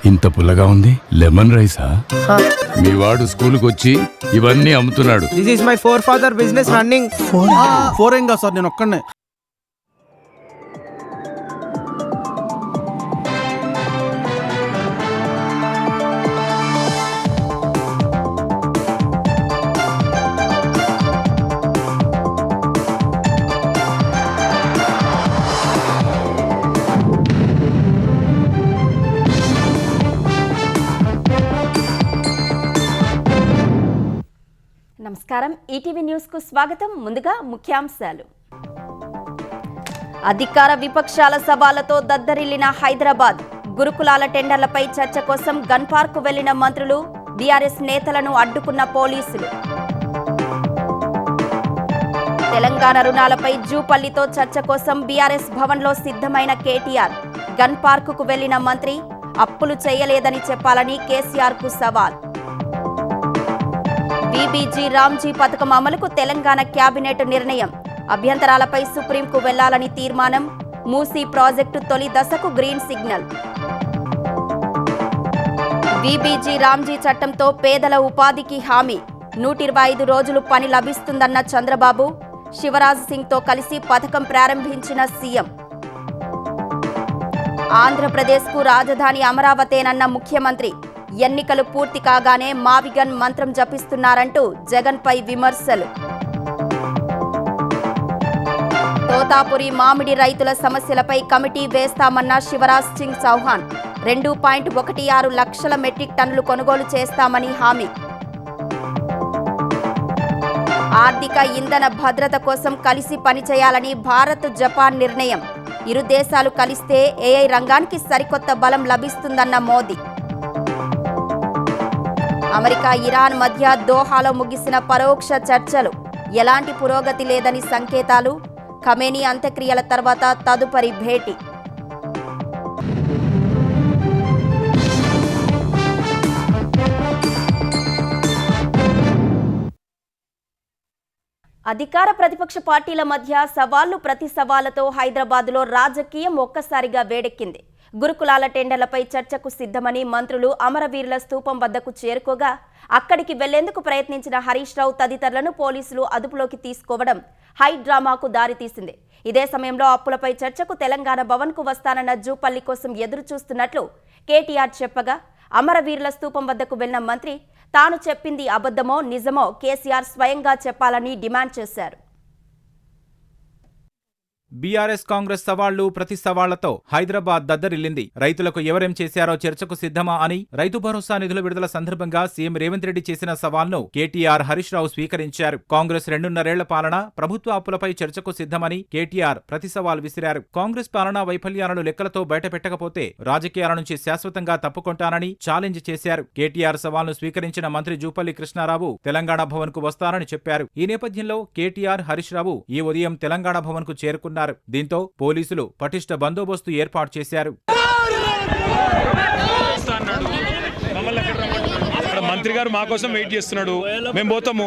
ఇంత పుల్లగా ఉంది. లెమన్ రైసా? మీ వాడు స్కూల్కి వచ్చి ఇవన్నీ అమ్ముతున్నాడు. This is my four father business running. Four ఏం కాదు సార్, నేను ఒక్కనే. నమస్కారం, ఈటీవీ న్యూస్ కు స్వాగతం. ముందుగా ముఖ్యాంశాలు. అధికార విపక్షాల సవాళ్లతో దద్దరిల్లిన హైదరాబాద్. గురుకులాల టెండర్లపై చర్చ కోసం గన్ పార్క్ వెళ్లిన మంత్రులు, బీఆర్ఎస్ నేతలను అడ్డుకున్న పోలీసులు. తెలంగాణ రుణాలపై జూపల్లితో చర్చ కోసం బీఆర్ఎస్ భవన్లో సిద్ధమైన కేటీఆర్. గన్ పార్కుకు వెళ్లిన మంత్రి అప్పులు చేయలేదని చెప్పాలని కేసీఆర్ కు సవాల్. బీబీజీ రామ్జీ పథకం అమలుకు తెలంగాణ కేబినెట్ నిర్ణయం. అభ్యంతరాలపై సుప్రీంకు వెళ్లాలని తీర్మానం. మూసీ ప్రాజెక్టు తొలి దశకు గ్రీన్ సిగ్నల్. బీబీజీ రామ్జీ చట్టంతో పేదల ఉపాధికి హామీ. 125 రోజులు పని లభిస్తుందన్న చంద్రబాబు. శివరాజ్ సింగ్తో కలిసి పథకం ప్రారంభించిన సీఎం. ఆంధ్రప్రదేశ్కు రాజధాని అమరావతేనన్న ముఖ్యమంత్రి. ఎన్నికలు పూర్తి కాగానే మావిగన్ మంత్రం జపిస్తున్నారంటూ జగన్పై విమర్శలు. తోతాపురి మామిడి రైతుల సమస్యలపై కమిటీ వేస్తామన్న శివరాజ్ సింగ్ చౌహాన్. 2.16 లక్షల మెట్రిక్ టన్నులు కొనుగోలు చేస్తామని హామీ. ఆర్థిక ఇంధన భద్రత కోసం కలిసి పనిచేయాలని భారత్ జపాన్ నిర్ణయం. ఇరు దేశాలు కలిస్తే ఏఐ రంగానికి సరికొత్త బలం లభిస్తుందన్న మోదీ. అమెరికా ఇరాన్ మధ్య దోహాలో ముగిసిన పరోక్ష చర్చలు. ఎలాంటి పురోగతి లేదని సంకేతాలు. ఖమేనీ అంత్యక్రియల తర్వాత తదుపరి భేటీ. అధికార ప్రతిపక్ష పార్టీల మధ్య సవాళ్లు ప్రతి సవాళ్లతో హైదరాబాద్లో రాజకీయం ఒక్కసారిగా వేడెక్కింది. గురుకులాల టెండర్లపై చర్చకు సిద్ధమని మంత్రులు అమరవీరుల స్తూపం వద్దకు చేరుకోగా అక్కడికి వెళ్లేందుకు ప్రయత్నించిన హరీష్ రావు తదితరులను పోలీసులు అదుపులోకి తీసుకోవడం హై డ్రామాకు దారితీసింది. ఇదే సమయంలో అప్పులపై చర్చకు తెలంగాణ భవన్కు వస్తానన్న జూపల్లి కోసం ఎదురు చూస్తున్నట్లు కేటీఆర్ చెప్పగా అమరవీరుల స్తూపం వద్దకు వెళ్లిన మంత్రి తాను చెప్పింది అబద్ధమో నిజమో కేసీఆర్ స్వయంగా చెప్పాలని డిమాండ్ చేశారు. బీఆర్ఎస్ కాంగ్రెస్ సవాళ్లు ప్రతి సవాళ్లతో హైదరాబాద్ దద్దరిల్లింది. రైతులకు ఎవరేం చేశారో చర్చకు సిద్ధమా అని రైతు భరోసా నిధుల విడుదల సందర్భంగా సీఎం రేవంత్ రెడ్డి చేసిన సవాల్ను కేటీఆర్ హరీష్ రావు స్వీకరించారు. కాంగ్రెస్ 2.5 పాలన, ప్రభుత్వ అప్పులపై చర్చకు సిద్ధమని కేటీఆర్ ప్రతి సవాల్ విసిరారు. కాంగ్రెస్ పాలనా వైఫల్యాలను లెక్కలతో బయటపెట్టకపోతే రాజకీయాల నుంచి శాశ్వతంగా తప్పుకొంటానని ఛాలెంజ్ చేశారు. కేటీఆర్ సవాల్ను స్వీకరించిన మంత్రి జూపల్లి కృష్ణారావు తెలంగాణ భవన్ కు వస్తారని చెప్పారు. ఈ నేపథ్యంలో కేటీఆర్ హరీష్ రావు ఈ ఉదయం తెలంగాణ భవన్ కు చేరుకున్నారు. దీంతో పోలీసులు పటిష్ట బందోబస్తు ఏర్పాటు చేశారు. మంత్రి గారు మా కోసం వెయిట్ చేస్తున్నాడు, మేము పోతాము,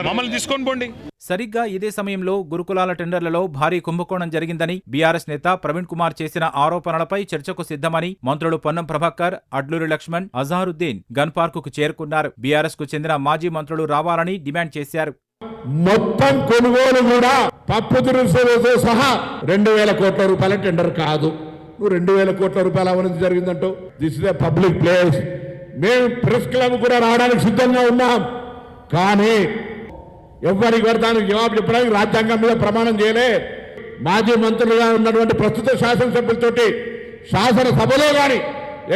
మమ్మల్ని తీసుకొని పోండి. సరిగ్గా ఇదే సమయంలో గురుకులాల టెండర్లలో భారీ కుంభకోణం జరిగిందని బీఆర్ఎస్ నేత ప్రవీణ్ కుమార్ చేసిన ఆరోపణలపై చర్చకు సిద్ధమని మంత్రులు పొన్నం ప్రభాకర్, అడ్లూరి లక్ష్మణ్, అజారుద్దీన్ గన్ పార్కుకు చేరుకున్నారు. బీఆర్ఎస్ కు చెందిన మాజీ మంత్రులు రావాలని డిమాండ్ చేశారు. మొత్తం కొనుగోలు కూడా పప్పు దినుసులతో సహా 2,000 కోట్ల రూపాయల టెండర్ కాదు. నువ్వు 2,000 కోట్ల రూపాయల అవినీతి జరిగిందంటూ this is a public place. మేము ప్రెస్ క్లబ్ కూడా రావడానికి సిద్ధంగా ఉన్నాం. కానీ ఎవరికి దానికి జవాబు చెప్పడానికి రాజ్యాంగం మీద ప్రమాణం చేయలే. మాజీ మంత్రులుగా ఉన్నటువంటి ప్రస్తుత శాసనసభ్యులతోటి శాసనసభలో గాని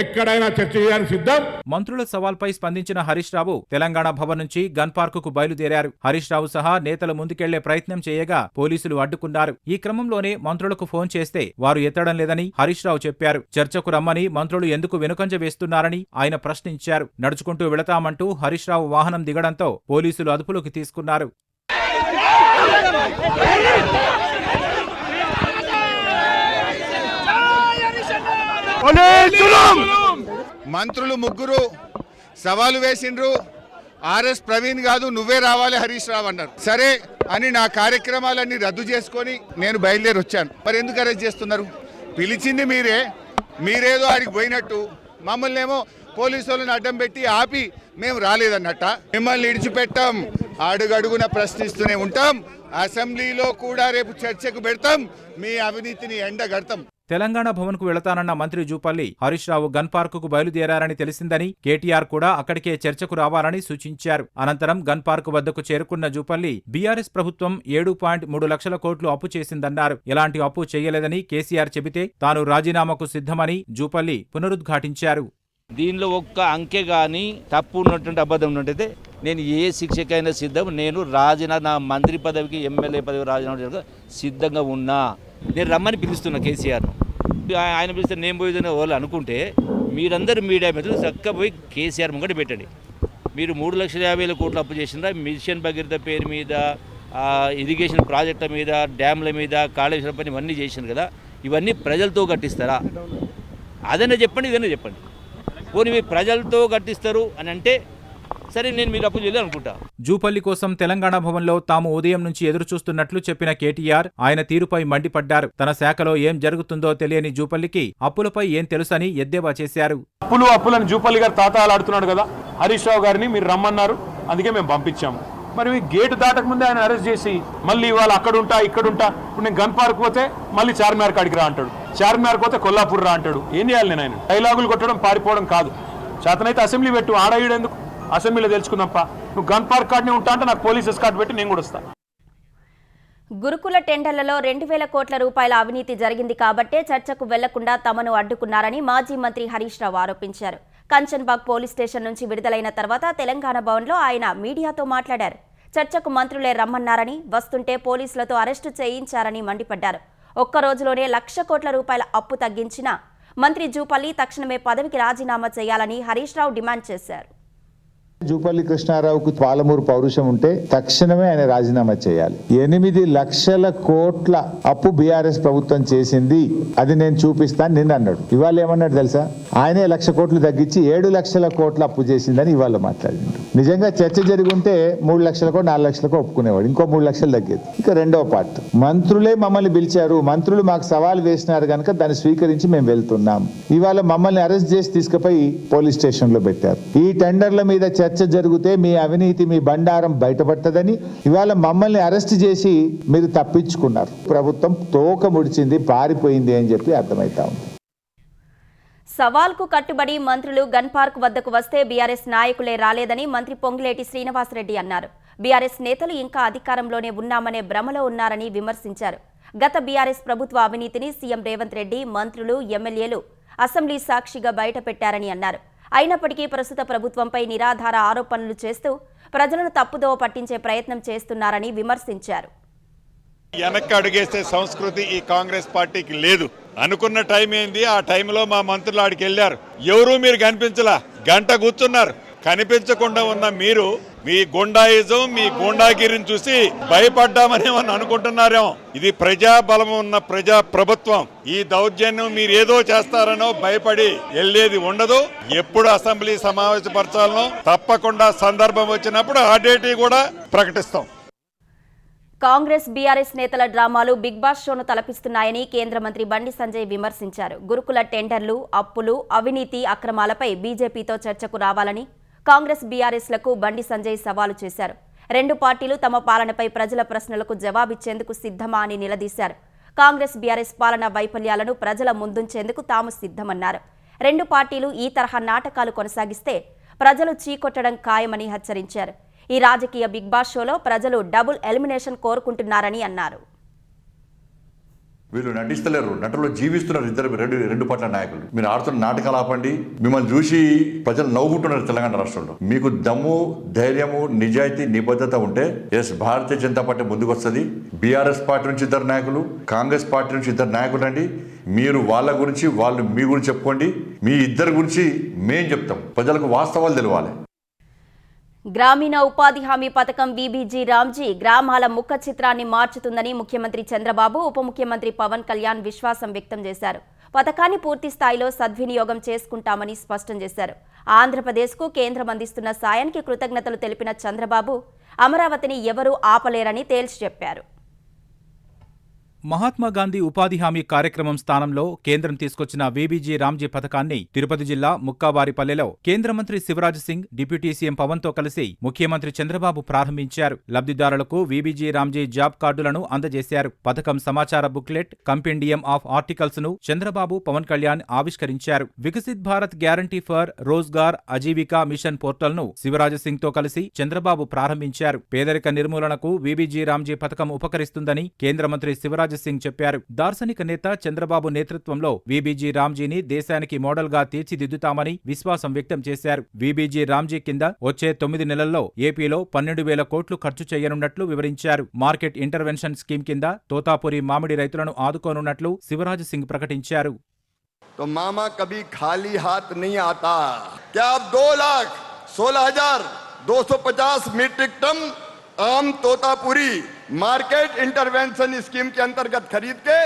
ఎక్కడైనా చర్చ చేయడానికి సిద్ధం. మంత్రుల సవాల్పై స్పందించిన హరీష్ రావు తెలంగాణ భవన్ నుంచి గన్ పార్కుకు బయలుదేరారు. హరీష్ రావు సహా నేతలు ముందుకెళ్లే ప్రయత్నం చేయగా పోలీసులు అడ్డుకున్నారు. ఈ క్రమంలోనే మంత్రులకు ఫోన్ చేస్తే వారు ఎత్తడం లేదని హరీష్ రావు చెప్పారు. చర్చకు రమ్మని మంత్రులు ఎందుకు వెనుకంజ వేస్తున్నారని ఆయన ప్రశ్నించారు. నడుచుకుంటూ వెళతామంటూ హరీష్ రావు వాహనం దిగడంతో పోలీసులు అదుపులోకి తీసుకున్నారు. మంత్రులు ముగ్గురు సవాలు వేసిండ్రు. ఆర్ఎస్ ప్రవీణ్ కాదు, నువ్వే రావాలి హరీష్ రావు అన్నారు. సరే అని నా కార్యక్రమాలన్నీ రద్దు చేసుకొని నేను బయలుదేరి వచ్చాను. మరి ఎందుకు అరెస్ట్ చేస్తున్నారు? పిలిచింది మీరే, మీరేదో ఆడికి పోయినట్టు మమ్మల్ని ఏమో పోలీసు వాళ్ళని అడ్డం పెట్టి ఆపి మేము రాలేదన్నట్ట. మిమ్మల్ని ఇడిచిపెట్టాం, అడుగడుగున ప్రశ్నిస్తూనే ఉంటాం. అసెంబ్లీలో కూడా రేపు చర్చకు పెడతాం, మీ అవినీతిని ఎండగడతాం. తెలంగాణ భవన్కు వెళతానన్న మంత్రి జూపల్లి హరీష్ రావు గన్ పార్కుకు బయలుదేరారని తెలిసిందని, కేటీఆర్ కూడా అక్కడికే చర్చకు రావాలని సూచించారు. అనంతరం గన్ పార్కు వద్దకు చేరుకున్న జూపల్లి బీఆర్ఎస్ ప్రభుత్వం 7.3 లక్షల కోట్లు అప్పు చేసిందన్నారు. ఎలాంటి అప్పు చేయలేదని కేసీఆర్ చెబితే తాను రాజీనామాకు సిద్ధమని జూపల్లి పునరుద్ఘాటించారు. దీనిలో ఒక్క అంకె కానీ తప్పు ఉన్నటువంటి అబద్ధం ఉన్నట్టయితే నేను ఏ శిక్షకైనా సిద్ధం. నేను నా మంత్రి పదవికి ఎమ్మెల్యే పదవి రాజీనామా సిద్ధంగా ఉన్నా. నేను రమ్మని పిలుస్తున్నా కేసీఆర్ను. ఆయన పిలిస్తే నేను పోయేదని వాళ్ళు అనుకుంటే మీరందరూ మీడియా మీద చక్కగా పోయి కేసీఆర్ ముంగట పెట్టండి. మీరు 3,50,000 కోట్లు అప్పు చేసినారా? మిషన్ భగీరథ పేరు మీద, ఇరిగేషన్ ప్రాజెక్టుల మీద, డ్యామ్ల మీద, కాళేశ్వరం పని ఇవన్నీ చేసినారు కదా, ఇవన్నీ ప్రజలతో కట్టిస్తారా? అదైనా చెప్పండి, ఇదైనా చెప్పండి. పోనీ మీరు ప్రజలతో కట్టిస్తారు అని అంటే సరే, నేను మీరు అప్పు చేయలేదు అనుకుంటా. జూపల్లి కోసం తెలంగాణ భవన్లో తాము ఉదయం నుంచి ఎదురుచూస్తున్నట్లు చెప్పిన కేటీఆర్ ఆయన తీరుపై మండిపడ్డారు. తన శాఖలో ఏం జరుగుతుందో తెలియని జూపల్లికి అప్పులపై ఏం తెలుసని ఎద్దేవా చేశారు. అప్పులని జూపల్లి గారు తాతాలాడుతున్నాడు కదా, హరీష్ రావు గారిని మీరు రమ్మన్నారు, అందుకే మేము పంపించాము. మరి గేటు దాటక ముందే ఆయన అరెస్ట్ చేసి మళ్ళీ ఇవాళ అక్కడుంటా ఇక్కడుంటా, ఇప్పుడు నేను గన్ పార్క్ పోతే మళ్ళీ చార్మినార్ కాడికి రా అంటాడు, చార్మినార్ పోతే కొల్లాపూర్ రా అంటాడు. ఏం చేయాలి? నేను ఆయన డైలాగులు కొట్టడం పారిపోవడం కాదు. చేతనైతే అసెంబ్లీ పెట్టు, ఆడేయడెందుకు? అసెంబ్లీలో తెలుసుకుందాంపా. నువ్వు గన్ పార్క్ కార్డునే ఉంటా అంటే నాకు పోలీస్ ఎస్కార్ట్ పెట్టి నేను కూడా వస్తాను. గురుకుల టెండర్లలో 2,000 కోట్ల రూపాయల అవినీతి జరిగింది కాబట్టే చర్చకు వెళ్లకుండా తమను అడ్డుకున్నారని మాజీ మంత్రి హరీష్ రావు ఆరోపించారు. కంచన్బాగ్ పోలీస్ స్టేషన్ నుంచి విడుదలైన తర్వాత తెలంగాణ భవన్లో ఆయన మీడియాతో మాట్లాడారు. చర్చకు మంత్రులే రమ్మన్నారని, వస్తుంటే పోలీసులతో అరెస్టు చేయించారని మండిపడ్డారు. ఒక్క రోజులోనే 1,00,000 కోట్ల రూపాయల అప్పు తగ్గించిన మంత్రి జూపల్లి తక్షణమే పదవికి రాజీనామా చేయాలని హరీష్ రావు డిమాండ్ చేశారు. జూపల్లి కృష్ణారావుకు పాలమూరు పౌరుషం ఉంటే తక్షణమే ఆయన రాజీనామా చేయాలి. 8 లక్షల కోట్ల అప్పు బీఆర్ఎస్ ప్రభుత్వం చేసింది, అది నేను చూపిస్తాను నిన్న అన్నాడు. ఇవాళ ఏమన్నాడు తెలుసా? ఆయనే 1,00,000 కోట్లు తగ్గించి 7 లక్షల కోట్ల అప్పు చేసిందని ఇవాళ మాట్లాడిండు. నిజంగా చర్చ జరిగింటే 3 లక్షలకో 4 లక్షలకో ఒప్పుకునేవాడు, ఇంకో 3 లక్షలు తగ్గేది. ఇక రెండవ పార్ట్, మంత్రులే మమ్మల్ని పిలిచారు, మంత్రులు మాకు సవాల్ వేసినారు కనుక దాన్ని స్వీకరించి మేము వెళ్తున్నాం. ఇవాళ మమ్మల్ని అరెస్ట్ చేసి తీసుకుపోయి పోలీస్ స్టేషన్ లో పెట్టారు. ఈ టెండర్ల మీద చర్చ జరిగితే మీ అవినీతి, మీ బండారం బయటపడుతుందని ఇవాళ మమ్మల్ని అరెస్ట్ చేసి మీరు తప్పించుకున్నారు. ప్రభుత్వం తోక ముడిచింది, పారిపోయింది అని చెప్పి అర్థమైతా ఉంది. సవాల్కు కట్టుబడి మంత్రులు గన్ పార్క్ వద్దకు వస్తే బీఆర్ఎస్ నాయకులే రాలేదని మంత్రి పొంగులేటి శ్రీనివాసరెడ్డి అన్నారు. బీఆర్ఎస్ నేతలు ఇంకా అధికారంలోనే ఉన్నామనే భ్రమలో ఉన్నారని విమర్శించారు. గత బీఆర్ఎస్ ప్రభుత్వ అవినీతిని సీఎం రేవంత్ రెడ్డి, మంత్రులు, ఎమ్మెల్యేలు అసెంబ్లీ సాక్షిగా బయటపెట్టారని అన్నారు. అయినప్పటికీ ప్రస్తుత ప్రభుత్వంపై నిరాధార ఆరోపణలు చేస్తూ ప్రజలను తప్పుదోవ పట్టించే ప్రయత్నం చేస్తున్నారని విమర్శించారు. వెనక్కి అడుగేసే సంస్కృతి ఈ కాంగ్రెస్ పార్టీకి లేదు. అనుకున్న టైం ఏంది, ఆ టైంలో మా మంత్రులు ఆడికి వెళ్ళారు. ఎవరూ మీరు కనిపించలా, గంట కూర్చున్నారు. కనిపించకుండా ఉన్న మీరు మీ గుండాయిజం, మీ గుండాగిరిని చూసి భయపడ్డామని అనుకుంటున్నారేమో. ఇది ప్రజాబలం ఉన్న ప్రజా ప్రభుత్వం. ఈ దౌర్జన్యం మీరు ఏదో చేస్తారనో భయపడి వెళ్ళేది ఉండదు. ఎప్పుడు అసెంబ్లీ సమావేశపరచాలనో తప్పకుండా సందర్భం వచ్చినప్పుడు ఆ డేట్ కూడా ప్రకటిస్తాం. కాంగ్రెస్ బీఆర్ఎస్ నేతల డ్రామాలు బిగ్ బాస్ షోను తలపిస్తున్నాయని కేంద్ర మంత్రి బండి సంజయ్ విమర్శించారు. గురుకుల టెండర్లు, అప్పులు, అవినీతి అక్రమాలపై బీజేపీతో చర్చకు రావాలని కాంగ్రెస్ బీఆర్ఎస్లకు బండి సంజయ్ సవాలు చేశారు. 2 పార్టీలు తమ పాలనపై ప్రజల ప్రశ్నలకు జవాబిచ్చేందుకు సిద్ధమా అని నిలదీశారు. కాంగ్రెస్ బీఆర్ఎస్ పాలన వైఫల్యాలను ప్రజల ముందుంచేందుకు తాము సిద్ధమన్నారు. 2 పార్టీలు ఈ తరహా నాటకాలు కొనసాగిస్తే ప్రజలు చీకొట్టడం ఖాయమని హెచ్చరించారు. ఈ రాజకీయ బిగ్ బాస్ షోలో ప్రజలు డబుల్ ఎలిమినేషన్ కోరుకుంటున్నారని అన్నారు. వీళ్ళు నటిస్తలేరు, నటులు జీవిస్తున్నారు. రెండు పార్టీల నాయకులు మీరు ఆడుతున్న నాటకాలు ఆపండి. మిమ్మల్ని చూసి ప్రజలు నవ్వుకుంటున్నారు. తెలంగాణ రాష్ట్రంలో మీకు దమ్ము, ధైర్యము, నిజాయితీ, నిబద్ధత ఉంటే భారతీయ జనతా పార్టీ ముందుకు వస్తుంది. బీఆర్ఎస్ పార్టీ నుంచి 2 నాయకులు, కాంగ్రెస్ పార్టీ నుంచి 2 నాయకులు అండి. మీరు వాళ్ళ గురించి, వాళ్ళు మీ గురించి చెప్పుకోండి. మీ ఇద్దరి గురించి మేం చెప్తాం. ప్రజలకు వాస్తవాలు తెలవాలి. గ్రామీణ ఉపాధి హామీ పథకం వీబీజీ రామ్జీ గ్రామాల ముఖ చిత్రాన్ని మార్చుతుందని ముఖ్యమంత్రి చంద్రబాబు, ఉప ముఖ్యమంత్రి పవన్ కళ్యాణ్ విశ్వాసం వ్యక్తం చేశారు. పథకాన్ని పూర్తి స్థాయిలో సద్వినియోగం చేసుకుంటామని స్పష్టం చేశారు. ఆంధ్రప్రదేశ్కు కేంద్రం అందిస్తున్న సాయానికి కృతజ్ఞతలు తెలిపిన చంద్రబాబు అమరావతిని ఎవరూ ఆపలేరని తేల్చి చెప్పారు. మహాత్మా గాంధీ ఉపాధి హామీ కార్యక్రమం స్థానంలో కేంద్రం తీసుకొచ్చిన వీబీజీ రామ్జీ పథకాన్ని తిరుపతి జిల్లా ముక్కావారిపల్లెలో కేంద్ర మంత్రి శివరాజ్ సింగ్ డిప్యూటీ సీఎం పవన్తో కలిసి ముఖ్యమంత్రి చంద్రబాబు ప్రారంభించారు. లబ్ధిదారులకు వీబీజీ రామ్జీ జాబ్ కార్డులను అందజేశారు. పథకం సమాచార బుక్లెట్, కంపెండియం ఆఫ్ ఆర్టికల్స్ ను చంద్రబాబు, పవన్ కళ్యాణ్ ఆవిష్కరించారు. Viksit Bharat guarantee for Rozgar Ajeevika mission portal ను శివరాజ్ సింగ్ తో కలిసి చంద్రబాబు ప్రారంభించారు. పేదరిక నిర్మూలనకు వీబీజీ రామ్జీ పథకం ఉపకరిస్తుందని కేంద్ర మంత్రి శివరాజ్ సింగ్ చెప్పారు. దార్శనిక నేత చంద్రబాబు నేతృత్వంలో వీబీజీ రామ్జీని దేశానికి మోడల్ గా తీర్చిదిద్దుతామని విశ్వాసం వ్యక్తం చేశారు. వీబీజీ రామ్జీ కింద వచ్చే 9 నెలల్లో ఏపీలో 12,000 కోట్లు ఖర్చు చేయనున్నట్లు వివరించారు. మార్కెట్ ఇంటర్వెన్షన్ స్కీమ్ కింద తోతాపురి మామిడి రైతులను ఆదుకోనున్నట్లు శివరాజ్ సింగ్ ప్రకటించారు. तो मामा कभी खाली हाथ नहीं आता। क्या आप 2,16,250 मीट्रिक टन आम तोतापुरी मार्केट इंटरवेंशन स्कीम के अंतर्गत खरीद के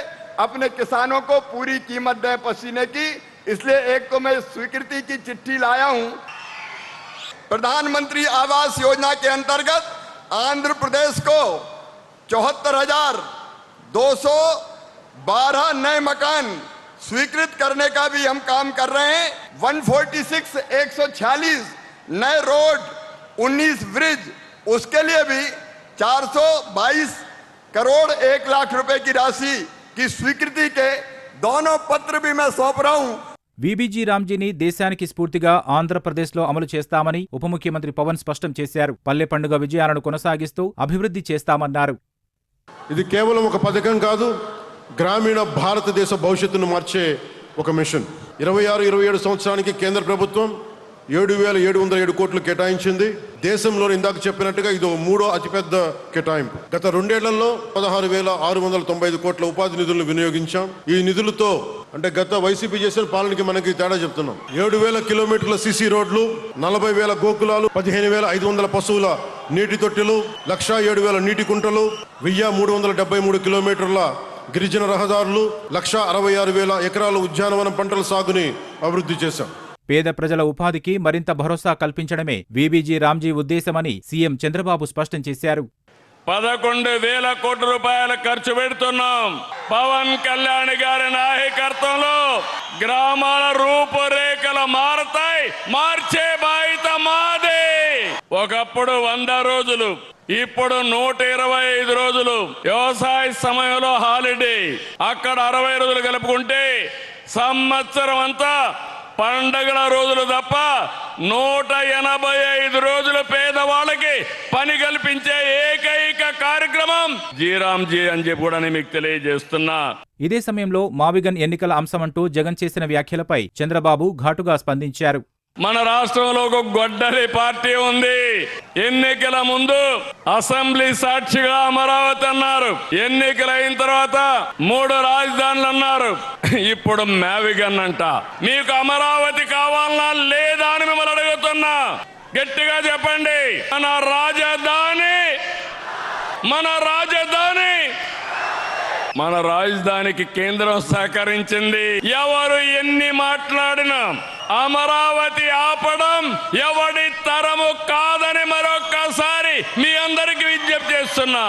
अपने किसानों को पूरी कीमत दें पसीने की। इसलिए एक तो मैं स्वीकृति की चिट्ठी लाया हूं। प्रधानमंत्री आवास योजना के अंतर्गत आंध्र प्रदेश को 74,212 नए मकान स्वीकृत करने का भी हम काम कर रहे हैं। 146 नए रोड, 19 ब्रिज, उसके लिए भी 422 करोड़ 1 लाख रुपए की राशि की स्वीकृति के दोनों पत्र भी मैं सौंप रहा हूं। వీబీజీ రామ్జీని దేశానికి స్ఫూర్తిగా ఆంధ్రప్రదేశ్లో అమలు చేస్తామని ఉప ముఖ్యమంత్రి పవన్ స్పష్టం చేశారు. పల్లె పండుగ విజయాలను కొనసాగిస్తూ అభివృద్ధి చేస్తామన్నారు. ఇది కేవలం ఒక పథకం కాదు, గ్రామీణ భారతదేశ భవిష్యత్తును మార్చే ఒక మిషన్. 26-27 సంవత్సరానికి కేంద్ర ప్రభుత్వం 7,707 కోట్లు కేటాయించింది. దేశంలో ఇందాక చెప్పినట్టుగా ఇది 3వ అతిపెద్ద కేటాయింపు. గత 2 ఏళ్లలో 16,695 కోట్ల ఉపాధి నిధులను వినియోగించాం. ఈ నిధులతో అంటే గత వైసీపీ చేసిన పాలనకి మనకి తేడా చెప్తున్నాం. 7,000 కిలోమీటర్ల సీసీ రోడ్లు, 40,000 గోకులాలు, 15,500 పశువుల నీటి తొట్టెలు, 107,000 నీటి కుంటలు, 1,373 కిలోమీటర్ల గిరిజన రహదారులు, 166,000 ఎకరాల ఉద్యానవనం పంటల సాగుని అభివృద్ధి చేశాం. పేద ప్రజల ఉపాధికి మరింత భరోసా కల్పించడమే వీబీజీ రామ్జీ ఉద్దేశమని సీఎం చంద్రబాబు స్పష్టం చేశారు. 11,000 కోట్ల రూపాయలు ఖర్చు పెడుతున్నాం. పవన్ కళ్యాణ్ గారి నాయకత్వంలో గ్రామాల రూపురేఖలు మారతాయి. మార్చే బాధ్యత మాదే. ఒకప్పుడు 100 రోజులు, ఇప్పుడు 125 రోజులు వ్యవసాయ సమయంలో హాలిడే. అక్కడ 60 రోజులు కలుపుకుంటే సంవత్సరం అంతా పండగల రోజులు తప్ప 185 రోజులు పేదవాళ్ళకి పని కల్పించే ఏకైక కార్యక్రమం జీరామ్జీ అని చెప్పి కూడా నేను మీకు తెలియజేస్తున్నా. ఇదే సమయంలో మావిగన్ ఎన్నికల అంశమంటూ జగన్ చేసిన వ్యాఖ్యలపై చంద్రబాబు ఘాటుగా స్పందించారు. మన రాష్ట్రంలో ఒక గొడ్డలి పార్టీ ఉంది. ఎన్నికల ముందు అసెంబ్లీ సాక్షిగా అమరావతి అన్నారు. ఎన్నికలైన తర్వాత 3 రాజధానులు అన్నారు. ఇప్పుడు మ్యావిగన్ అంట. మీకు అమరావతి కావాలన్నా లేదా అని మిమ్మల్ని అడుగుతున్నా. గట్టిగా చెప్పండి. మన రాజధానికి కేంద్రం సహకరించింది. ఎవరు ఎన్ని మాట్లాడినా అమరావతి ఆపడం ఎవడి తరము కాదని మరొక్కసారి మీ అందరికీ విజ్ఞప్తి చేస్తున్నా.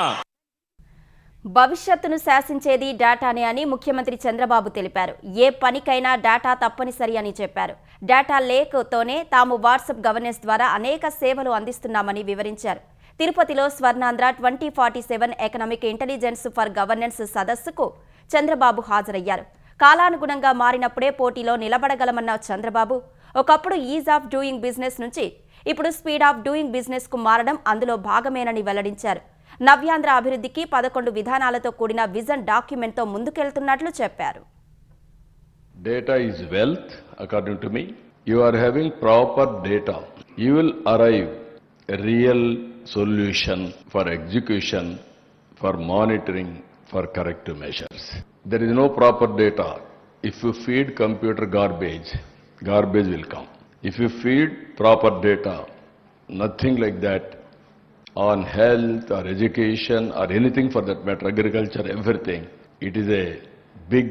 భవిష్యత్తును శాసించేది డేటానే అని ముఖ్యమంత్రి చంద్రబాబు తెలిపారు. ఏ పనికైనా డేటా తప్పనిసరి అని చెప్పారు. డేటా లేకతోనే తాము వాట్సాప్ గవర్నెన్స్ ద్వారా అనేక సేవలు అందిస్తున్నామని వివరించారు. తిరుపతిలో Swarnandhra 2047 economic intelligence for governance సదస్సుకు చంద్రబాబు హాజరయ్యారు. కాలానుగుణంగా మారినప్పుడే పోటీలో నిలబడగలమన్న చంద్రబాబు, ఒకప్పుడు ఈజ్ ఆఫ్ డూయింగ్ బిజినెస్ నుంచి ఇప్పుడు స్పీడ్ ఆఫ్ డూయింగ్ బిజినెస్ కు మారడం అందులో భాగమేనని వెల్లడించారు. నవ్యాంధ్ర అభివృద్ధికి 11 విధానాలతో కూడిన విజన్ డాక్యుమెంట్తో ముందుకెళ్తున్నట్లు చెప్పారు. Data is wealth, according to me. You are having proper data. You will arrive a real solution for execution, for monitoring, for corrective measures. There is no proper data. If you feed computer garbage, garbage will come. If you feed proper data, nothing like that on health or education or anything for that matter, agriculture, everything, it is a big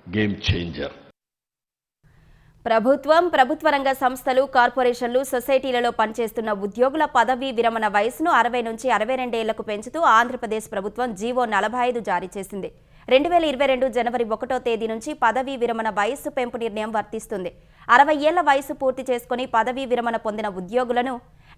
game changer. ప్రభుత్వం, ప్రభుత్వ రంగ సంస్థలు, కార్పొరేషన్లు, సొసైటీలలో పనిచేస్తున్న ఉద్యోగుల పదవీ విరమణ వయసును 60 నుంచి 62 ఏళ్లకు పెంచుతూ ఆంధ్రప్రదేశ్ ప్రభుత్వం జీవో 45 జారీ చేసింది. 2022 జనవరి 1వ తేదీ నుంచి పదవీ విరమణ వయస్సు పెంపు నిర్ణయం వర్తిస్తుంది. 60 ఏళ్ల వయసు పూర్తి చేసుకుని పదవీ విరమణ పొందిన ఉద్యోగులను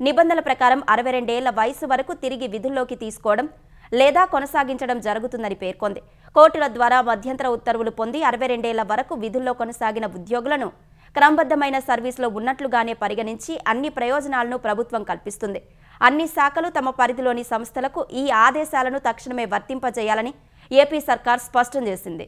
నిబంధనల ప్రకారం 62 ఏళ్ల వయసు వరకు తిరిగి విధుల్లోకి తీసుకోవడం లేదా కొనసాగించడం జరుగుతుందని పేర్కొంది. కోర్టుల ద్వారా మధ్యంతర ఉత్తర్వులు పొంది 62 ఏళ్ల వరకు విధుల్లో కొనసాగిన ఉద్యోగులను క్రమబద్ధమైన సర్వీసులో ఉన్నట్లుగానే పరిగణించి అన్ని ప్రయోజనాలను ప్రభుత్వం కల్పిస్తుంది. అన్ని శాఖలు తమ పరిధిలోని సంస్థలకు ఈ ఆదేశాలను తక్షణమే వర్తింపజేయాలని ఏపీ సర్కార్ స్పష్టం చేసింది.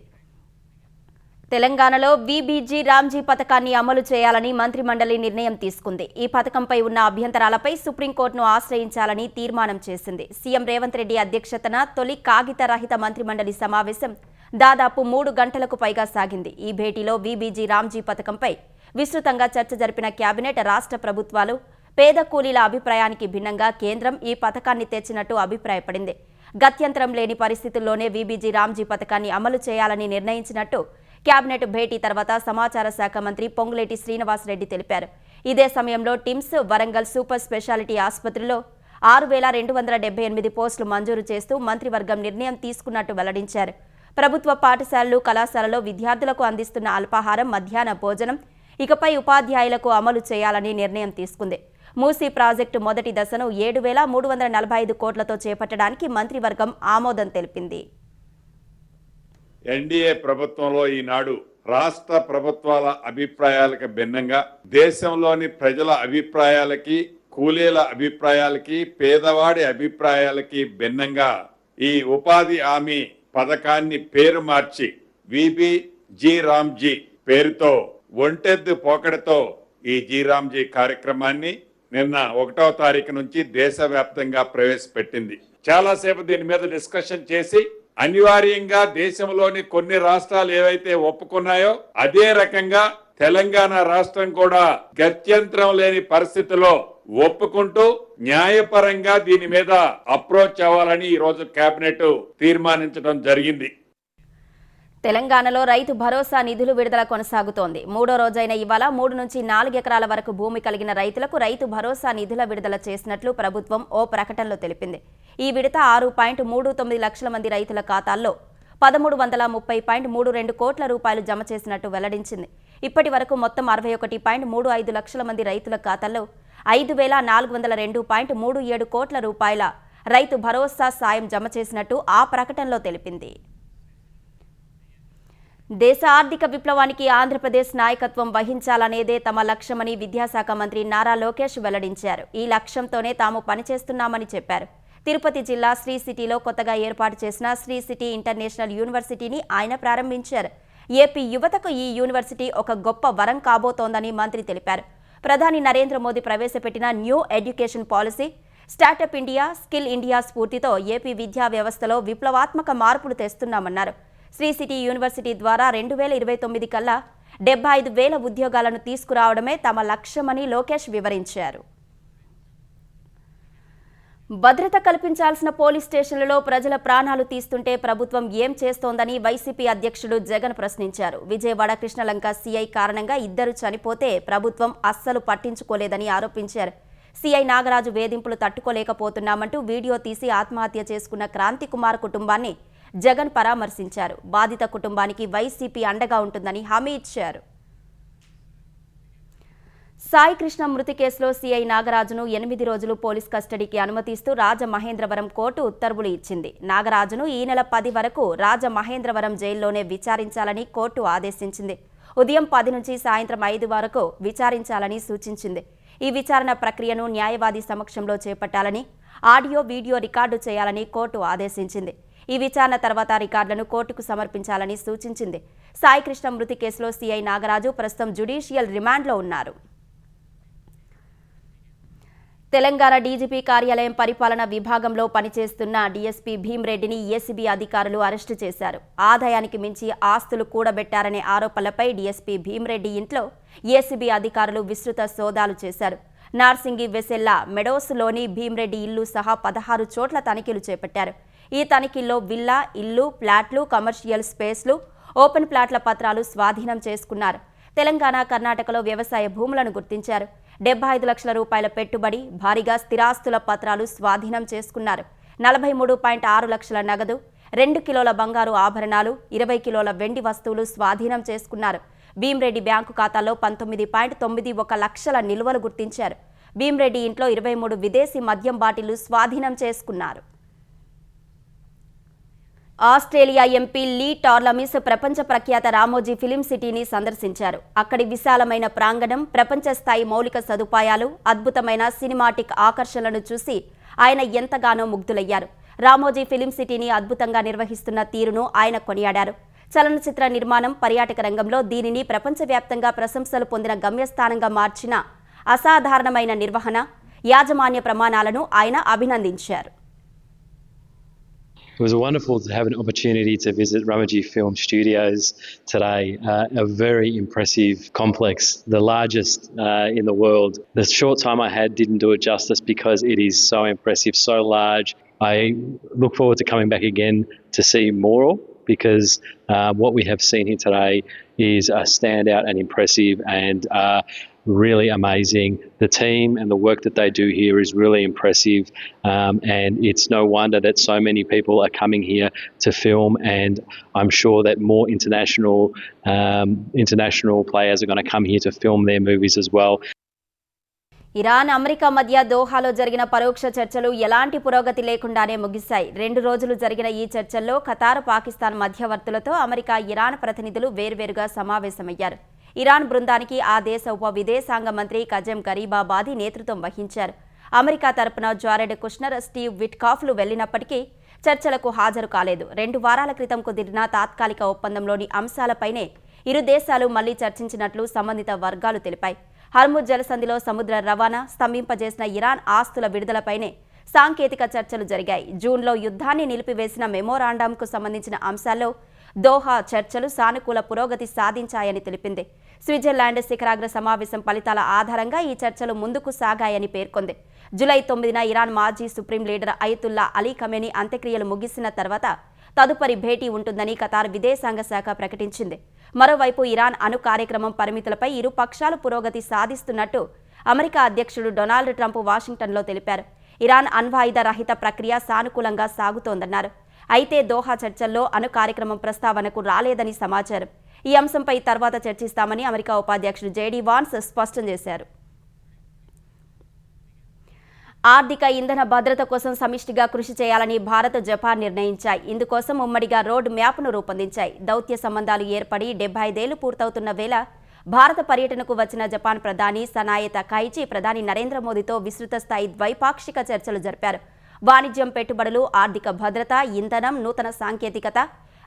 తెలంగాణలో వీబీజీ రామ్జీ పథకాన్ని అమలు చేయాలని మంత్రిమండలి నిర్ణయం తీసుకుంది. ఈ పథకంపై ఉన్న అభ్యంతరాలపై సుప్రీంకోర్టును ఆశ్రయించాలని తీర్మానం చేసింది. సీఎం రేవంత్ రెడ్డి అధ్యక్షతన తొలి కాగిత రహిత మంత్రిమండలి సమావేశం దాదాపు 3 గంటలకు పైగా సాగింది. ఈ భేటీలో వీబీజీ రామ్జీ పథకంపై విస్తృతంగా చర్చ జరిపిన కేబినెట్ రాష్ట్ర ప్రభుత్వాలు పేద కూలీల అభిప్రాయానికి భిన్నంగా కేంద్రం ఈ పథకాన్ని తెచ్చినట్టు అభిప్రాయపడింది. గత్యంతరం లేని పరిస్థితుల్లోనే వీబీజీ రామ్జీ పథకాన్ని అమలు చేయాలని నిర్ణయించినట్టు కేబినెట్ భేటీ తర్వాత సమాచార శాఖ మంత్రి పొంగులేటి శ్రీనివాసరెడ్డి తెలిపారు. ఇదే సమయంలో టిమ్స్, వరంగల్ సూపర్ స్పెషాలిటీ ఆసుపత్రిలో 6,278 పోస్టులు మంజూరు చేస్తూ మంత్రివర్గం నిర్ణయం తీసుకున్నట్టు వెల్లడించారు. ప్రభుత్వ పాఠశాలలు, కళాశాలలో విద్యార్థులకు అందిస్తున్న అల్పాహారం, మధ్యాహ్న భోజనం ఇకపై ఉపాధ్యాయులకు అమలు చేయాలని నిర్ణయం తీసుకుంది. మూసీ ప్రాజెక్టు మొదటి దశను 7,345 కోట్లతో చేపట్టడానికి మంత్రివర్గం ఆమోదం తెలిపింది. ఎన్డీఏ ప్రభుత్వంలో ఈనాడు రాష్ట్ర ప్రభుత్వాల అభిప్రాయాలకు భిన్నంగా దేశంలోని ప్రజల అభిప్రాయాలకి, కూలీల అభిప్రాయాలకి, పేదవాడి అభిప్రాయాలకి భిన్నంగా ఈ ఉపాధి హామీ పథకాన్ని పేరు మార్చి వీబీజీ రామ్జీ పేరుతో ఒంటెద్దు పోకడతో ఈ జీరామ్జీ కార్యక్రమాన్ని నిన్న 1వ తారీఖు నుంచి దేశవ్యాప్తంగా ప్రవేశపెట్టింది. చాలాసేపు దీని మీద డిస్కషన్ చేసి అనివార్యంగా దేశంలోని కొన్ని రాష్ట్రాలు ఏవైతే ఒప్పుకున్నాయో అదే రకంగా తెలంగాణ రాష్ట్రం కూడా గత్యంతరం లేని పరిస్థితిలో ఒప్పుకుంటూ న్యాయపరంగా దీని మీద అప్రోచ్ అవ్వాలని ఈ రోజు కేబినెట్ తీర్మానించడం జరిగింది. తెలంగాణలో రైతు భరోసా నిధులు విడుదల కొనసాగుతోంది. 3వ రోజైన ఇవాళ 3 నుంచి 4 ఎకరాల వరకు భూమి కలిగిన రైతులకు రైతు భరోసా నిధుల విడుదల చేసినట్లు ప్రభుత్వం ఓ ప్రకటనలో తెలిపింది. ఈ విడత 6.39 లక్షల మంది రైతుల ఖాతాల్లో 1330.32 కోట్ల రూపాయలు జమ చేసినట్టు వెల్లడించింది. ఇప్పటి వరకు మొత్తం 61.35 లక్షల మంది రైతుల ఖాతాల్లో 5,402.37 కోట్ల రూపాయల రైతు భరోసా సాయం జమ చేసినట్టు ఆ ప్రకటనలో తెలిపింది. దేశ ఆర్థిక విప్లవానికి ఆంధ్రప్రదేశ్ నాయకత్వం వహించాలనేదే తమ లక్ష్యమని విద్యాశాఖ మంత్రి నారా లోకేష్ వెల్లడించారు. ఈ లక్ష్యంతోనే తాము పనిచేస్తున్నామని చెప్పారు. తిరుపతి జిల్లా శ్రీ సిటీలో కొత్తగా ఏర్పాటు చేసిన శ్రీ సిటీ ఇంటర్నేషనల్ యూనివర్సిటీని ఆయన ప్రారంభించారు. ఏపీ యువతకు ఈ యూనివర్సిటీ ఒక గొప్ప వరం కాబోతోందని మంత్రి తెలిపారు. ప్రధాని నరేంద్ర మోదీ ప్రవేశపెట్టిన new education policy, startup India, skill India స్ఫూర్తితో ఏపీ విద్యా వ్యవస్థలో విప్లవాత్మక మార్పులు తెస్తున్నామన్నారు. శ్రీ సిటీ యూనివర్సిటీ ద్వారా 2029 కల్లా 75,000 ఉద్యోగాలను తీసుకురావడమే తమ లక్ష్యమని లోకేష్ వివరించారు. భద్రత కల్పించాల్సిన పోలీస్ స్టేషన్లలో ప్రజల ప్రాణాలు తీస్తుంటే ప్రభుత్వం ఏం చేస్తోందని వైసీపీ అధ్యక్షుడు జగన్ ప్రశ్నించారు. విజయవాడ కృష్ణలంక సీఐ కారణంగా 2 చనిపోతే ప్రభుత్వం అస్సలు పట్టించుకోలేదని ఆరోపించారు. సీఐ నాగరాజు వేధింపులు తట్టుకోలేకపోతున్నామంటూ వీడియో తీసి ఆత్మహత్య చేసుకున్న క్రాంతి కుమార్ కుటుంబాన్ని జగన్ పరామర్శించారు. బాధిత కుటుంబానికి వైసీపీ అండగా ఉంటుందని హామీ ఇచ్చారు. సాయి కృష్ణ మృతి కేసులో సీఐ నాగరాజును 8 రోజులు పోలీస్ కస్టడీకి అనుమతిస్తూ రాజమహేంద్రవరం కోర్టు ఉత్తర్వులు ఇచ్చింది. నాగరాజును ఈ నెల 10 వరకు రాజమహేంద్రవరం జైల్లోనే విచారించాలని కోర్టు ఆదేశించింది. ఉదయం 10 నుంచి సాయంత్రం 5 వరకు విచారించాలని సూచించింది. ఈ విచారణ ప్రక్రియను న్యాయవాది సమక్షంలో చేపట్టాలని, ఆడియో, వీడియో రికార్డు చేయాలని కోర్టు ఆదేశించింది. ఈ విచారణ తర్వాత రికార్డులను కోర్టుకు సమర్పించాలని సూచించింది. సాయి కృష్ణ మృతి కేసులో సీఐ నాగరాజు ప్రస్తుతం జ్యుడిషియల్ రిమాండ్లో ఉన్నారు. తెలంగాణ డీజీపీ కార్యాలయం పరిపాలన విభాగంలో పనిచేస్తున్న డీఎస్పీ భీమ్రెడ్డిని ఏసీబీ అధికారులు అరెస్టు చేశారు. ఆదాయానికి మించి ఆస్తులు కూడబెట్టారనే ఆరోపణలపై డీఎస్పీ భీమ్రెడ్డి ఇంట్లో ఏసీబీ అధికారులు విస్తృత సోదాలు చేశారు. నార్సింగి వెసెల్లా మెడోస్లోని భీమ్రెడ్డి ఇల్లు సహా 16 చోట్ల తనిఖీలు చేపట్టారు. ఈ తనిఖీల్లో విల్లా, ఇల్లు, ఫ్లాట్లు, కమర్షియల్ స్పేస్లు, ఓపెన్ ప్లాట్ల పత్రాలు స్వాధీనం చేసుకున్నారు. తెలంగాణ, కర్ణాటకలో వ్యవసాయ భూములను గుర్తించారు. 75 లక్షల రూపాయల పెట్టుబడి, భారీగా స్థిరాస్తుల పత్రాలు స్వాధీనం చేసుకున్నారు. 43.6 లక్షల నగదు, 2 కిలోల బంగారు ఆభరణాలు, 20 కిలోల వెండి వస్తువులు స్వాధీనం చేసుకున్నారు. భీమ్రెడ్డి బ్యాంకు ఖాతాలో 19.91 లక్షల నిల్వలు గుర్తించారు. భీమ్రెడ్డి ఇంట్లో 23 విదేశీ మద్యం బాటిళ్లు స్వాధీనం చేసుకున్నారు. ఆస్ట్రేలియా ఎంపీ లీ టార్లమిస్ ప్రపంచ ప్రఖ్యాత రామోజీ ఫిలిం సిటీని సందర్శించారు. అక్కడి విశాలమైన ప్రాంగణం, ప్రపంచ స్థాయి మౌలిక సదుపాయాలు, అద్భుతమైన సినిమాటిక్ ఆకర్షణలను చూసి ఆయన ఎంతగానో ముగ్ధులయ్యారు. రామోజీ ఫిలిం సిటీని అద్భుతంగా నిర్వహిస్తున్న తీరును ఆయన కొనియాడారు. చలనచిత్ర నిర్మాణం, పర్యాటక రంగంలో దీనిని ప్రపంచవ్యాప్తంగా ప్రశంసలు పొందిన గమ్యస్థానంగా మార్చిన అసాధారణమైన నిర్వహణ, యాజమాన్య ప్రమాణాలను ఆయన అభినందించారు. It was wonderful to have an opportunity to visit Ramoji Film Studios today, a very impressive complex, the largest in the world. The short time I had didn't do it justice because it is so impressive, so large. I look forward to coming back again to see more because what we have seen here today is a standout and impressive and really amazing. The team and the work that they do here is really impressive, and it's no wonder that so many people are coming here to film, and I'm sure that more international players are going to come here to film their movies as well. Iran, America మధ్య దోహాలో జరిగిన పరోక్ష చర్చలు ఎలాంటి పురోగతి లేకుండానే ముగిశాయి. 2 రోజులు జరిగిన ఈ చర్చల్లో ఖతార్, పాకిస్తాన్ మధ్యవర్తులతో అమెరికా, ఇరాన్ ప్రతినిధులు వేర్వేరుగా సమావేశమయ్యారు. ఇరాన్ బృందానికి ఆ దేశ ఉప విదేశాంగ మంత్రి కజెం గరీబాబాదీ నేతృత్వం వహించారు. అమెరికా తరపున జారెడ్ కుష్నర్, స్టీవ్ విట్కాఫ్లు వెళ్లినప్పటికీ చర్చలకు హాజరు కాలేదు. 2 వారాల క్రితం కుదిరిన తాత్కాలిక ఒప్పందంలోని అంశాలపైనే ఇరు దేశాలు మళ్లీ చర్చించినట్లు సంబంధిత వర్గాలు తెలిపాయి. హర్ముజ్ జలసంధిలో సముద్ర రవాణా స్తంభింపజేసిన ఇరాన్ ఆస్తుల విడుదలపైనే సాంకేతిక చర్చలు జరిగాయి. జూన్లో యుద్ధాన్ని నిలిపివేసిన మెమోరాండంకు సంబంధించిన అంశాల్లో దోహా చర్చలు సానుకూల పురోగతి సాధించాయని తెలిపింది. స్విట్జర్లాండ్ శిఖరాగ్ర సమావేశం ఫలితాల ఆధారంగా ఈ చర్చలు ముందుకు సాగాయని పేర్కొంది. జూలై 9న ఇరాన్ మాజీ supreme leader Ayatollah Ali Khamenei అంత్యక్రియలు ముగిసిన తర్వాత తదుపరి భేటీ ఉంటుందని ఖతార్ విదేశాంగ శాఖ ప్రకటించింది. మరోవైపు ఇరాన్ అణు కార్యక్రమం పరిమితులపై ఇరు పక్షాలు పురోగతి సాధిస్తున్నట్టు అమెరికా అధ్యక్షుడు డొనాల్డ్ ట్రంప్ వాషింగ్టన్లో తెలిపారు. ఇరాన్ అణ్వాయుధ రహిత ప్రక్రియ సానుకూలంగా సాగుతోందన్నారు. అయితే దోహా చర్చల్లో అణు కార్యక్రమం ప్రస్తావనకు రాలేదని సమాచారం. ఈ అంశంపై తర్వాత చర్చిస్తామని అమెరికా ఉపాధ్యక్షుడు జేడీ వాన్స్ స్పష్టం చేశారు. ఆర్థిక ఇంధన భద్రత కోసం సమిష్టిగా కృషి చేయాలని భారత్, జపాన్ నిర్ణయించాయి. ఇందుకోసం ఉమ్మడిగా రోడ్ మ్యాప్ను రూపొందించాయి. దౌత్య సంబంధాలు ఏర్పడి 75 ఏళ్లు పూర్తవుతున్న వేళ భారత పర్యటనకు వచ్చిన జపాన్ ప్రధాని సనాయే తకైచి ప్రధాని నరేంద్ర మోదీతో విస్తృత స్థాయి ద్వైపాక్షిక చర్చలు జరిపారు. వాణిజ్యం, పెట్టుబడులు, ఆర్థిక భద్రత, ఇంధనం, నూతన సాంకేతికత,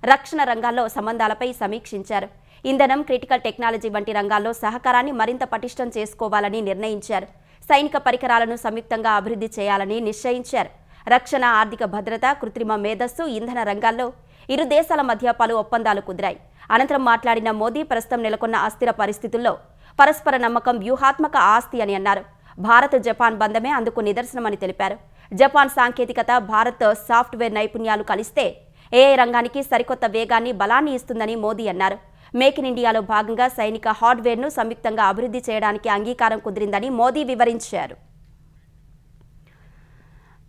రక్షణ రంగాల్లో సంబంధాలపై సమీక్షించారు. ఇంధనం, క్రిటికల్ టెక్నాలజీ వంటి రంగాల్లో సహకారాన్ని మరింత పటిష్టం చేసుకోవాలని నిర్ణయించారు. సైనిక పరికరాలను సంయుక్తంగా అభివృద్ధి చేయాలని నిశ్చయించారు. రక్షణ, ఆర్థిక భద్రత, కృత్రిమ మేధస్సు, ఇంధన రంగాల్లో ఇరు దేశాల మధ్య పలు ఒప్పందాలు కుదిరాయి. అనంతరం మాట్లాడిన మోదీ ప్రస్తుతం నెలకొన్న అస్థిర పరిస్థితుల్లో పరస్పర నమ్మకం వ్యూహాత్మక ఆస్తి అని అన్నారు. భారత్, జపాన్ బంధమే అందుకు నిదర్శనమని తెలిపారు. జపాన్ సాంకేతికత, భారత్ సాఫ్ట్వేర్ నైపుణ్యాలు కలిస్తే ఏఐ రంగానికి సరికొత్త వేగాన్ని, బలాన్ని ఇస్తుందని మోదీ అన్నారు. మేక్ ఇన్ ఇండియాలో భాగంగా సైనిక హార్డ్వేర్ను సంయుక్తంగా అభివృద్ధి చేయడానికి అంగీకారం కుదిరిందని మోదీ వివరించారు.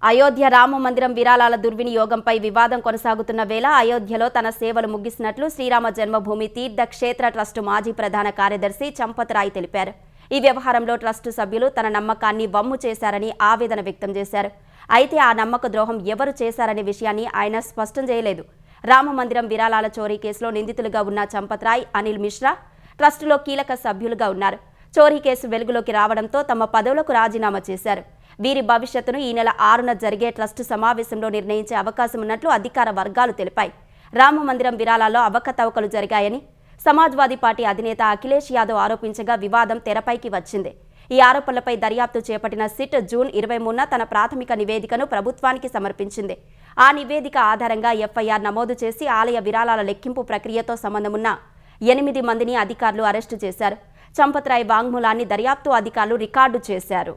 అయోధ్య రామ మందిరం విరాళాల దుర్వినియోగంపై వివాదం కొనసాగుతున్న వేళ అయోధ్యలో తన సేవలు ముగిసినట్లు శ్రీరామ జన్మభూమి తీర్థ క్షేత్ర ట్రస్టు మాజీ ప్రధాన కార్యదర్శి చంపత్ రాయ్ తెలిపారు. ఈ వ్యవహారంలో ట్రస్టు సభ్యులు తన నమ్మకాన్ని వమ్ము చేశారని ఆవేదన వ్యక్తం చేశారు. అయితే ఆ నమ్మక ద్రోహం ఎవరు చేశారనే విషయాన్ని ఆయన స్పష్టం చేయలేదు. రామ మందిరం విరాళాల చోరీ కేసులో నిందితులుగా ఉన్న చంపత్ రాయ్, అనిల్ మిశ్రా ట్రస్టులో కీలక సభ్యులుగా ఉన్నారు. చోరీ కేసు వెలుగులోకి రావడంతో తమ పదవులకు రాజీనామా చేశారు. వీరి భవిష్యత్తును ఈ నెల 6న జరిగే ట్రస్టు సమావేశంలో నిర్ణయించే అవకాశం ఉన్నట్లు అధికార వర్గాలు తెలిపాయి. రామ మందిరం విరాళాల్లో అవకతవకలు జరిగాయని సమాజ్వాదీ పార్టీ అధినేత అఖిలేష్ యాదవ్ ఆరోపించగా వివాదం తెరపైకి వచ్చింది. ఈ ఆరోపణలపై దర్యాప్తు చేపట్టిన సిట్ జూన్ 23న తన ప్రాథమిక నివేదికను ప్రభుత్వానికి సమర్పించింది. ఆ నివేదిక ఆధారంగా ఎఫ్ఐఆర్ నమోదు చేసి ఆలయ విరాళాల లెక్కింపు ప్రక్రియతో సంబంధమున్న 8 మందిని అధికారులు అరెస్టు చేశారు. చంపత్ రాయ్ వాంగ్మూలాన్ని దర్యాప్తు అధికారులు రికార్డు చేశారు.